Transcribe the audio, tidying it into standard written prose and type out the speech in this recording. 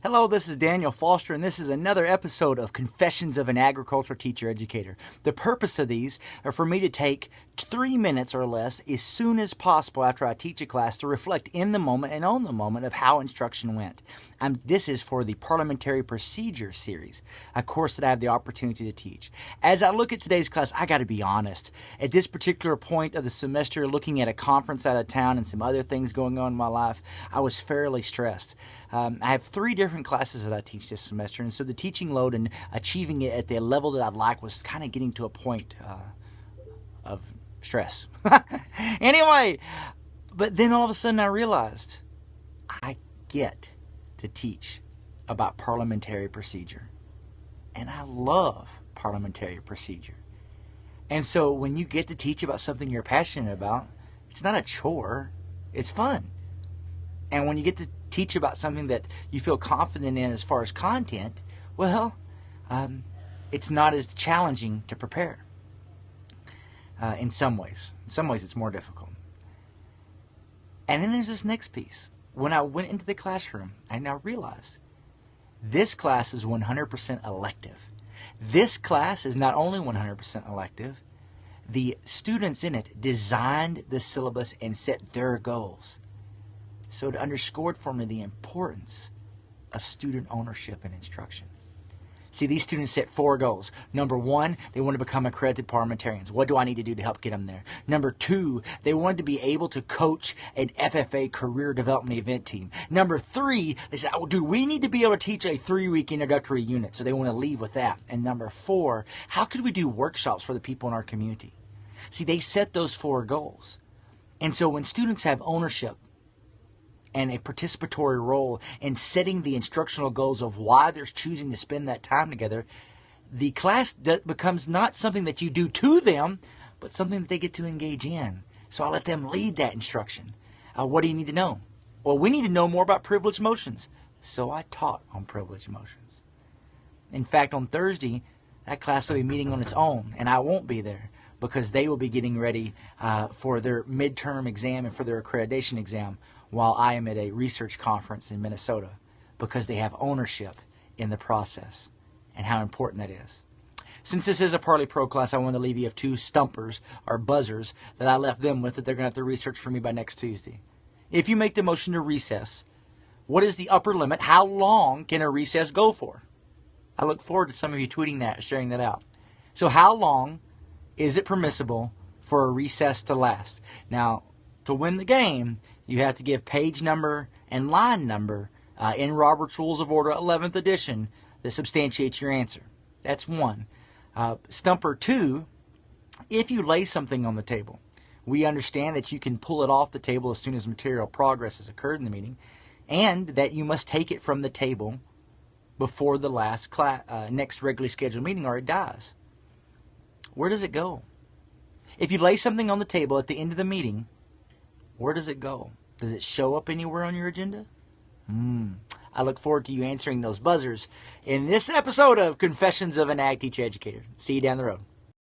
Hello, this is Daniel Foster, and this is another episode of Confessions of an Agricultural Teacher Educator. The purpose of these are for me to take 3 minutes or less as soon as possible after I teach a class to reflect in the moment and on the moment of how instruction went. This is for the Parliamentary Procedure series, a course that I have the opportunity to teach. As I look at today's class, I got to be honest. At this particular point of the semester, looking at a conference out of town and some other things going on in my life, I was fairly stressed. I have 3 different classes that I teach this semester, and so the teaching load and achieving it at the level that I'd like was kind of getting to a point of stress. Anyway, but then all of a sudden I realized I get to teach about parliamentary procedure, and I love parliamentary procedure. And so when you get to teach about something you're passionate about, it's not a chore, it's fun. And when you get to teach about something that you feel confident in as far as content, well, it's not as challenging to prepare in some ways. In some ways, it's more difficult. And then there's this next piece. When I went into the classroom, I now realized this class is 100% elective. This class is not only 100% elective, the students in it designed the syllabus and set their goals. So it underscored for me the importance of student ownership and instruction. See, these students set 4 goals. Number 1, they want to become accredited parliamentarians. What do I need to do to help get them there? Number 2, they wanted to be able to coach an FFA career development event team. Number 3, they said, oh, dude, we need to be able to teach a 3-week introductory unit. So they want to leave with that. And number 4, how could we do workshops for the people in our community? See, they set those 4 goals. And so when students have ownership and a participatory role in setting the instructional goals of why they're choosing to spend that time together, the class becomes not something that you do to them, but something that they get to engage in. So I let them lead that instruction. What do you need to know? Well, we need to know more about privileged motions. So I taught on privileged motions. In fact, on Thursday, that class will be meeting on its own, and I won't be there because they will be getting ready for their midterm exam and for their accreditation exam, while I am at a research conference in Minnesota, because they have ownership in the process and how important that is. Since this is a Parli Pro class, I want to leave you with 2 stumpers or buzzers that I left them with that they're going to have to research for me by next Tuesday. If you make the motion to recess, what is the upper limit? How long can a recess go for? I look forward to some of you tweeting that, sharing that out. So how long is it permissible for a recess to last? Now, to win the game, you have to give page number and line number in Robert's Rules of Order 11th edition that substantiates your answer. That's 1. Stumper 2, if you lay something on the table, we understand that you can pull it off the table as soon as material progress has occurred in the meeting, and that you must take it from the table before the last next regularly scheduled meeting or it dies. Where does it go? If you lay something on the table at the end of the meeting, where does it go? Does it show up anywhere on your agenda? I look forward to you answering those buzzers in this episode of Confessions of an Ag Teacher Educator. See you down the road.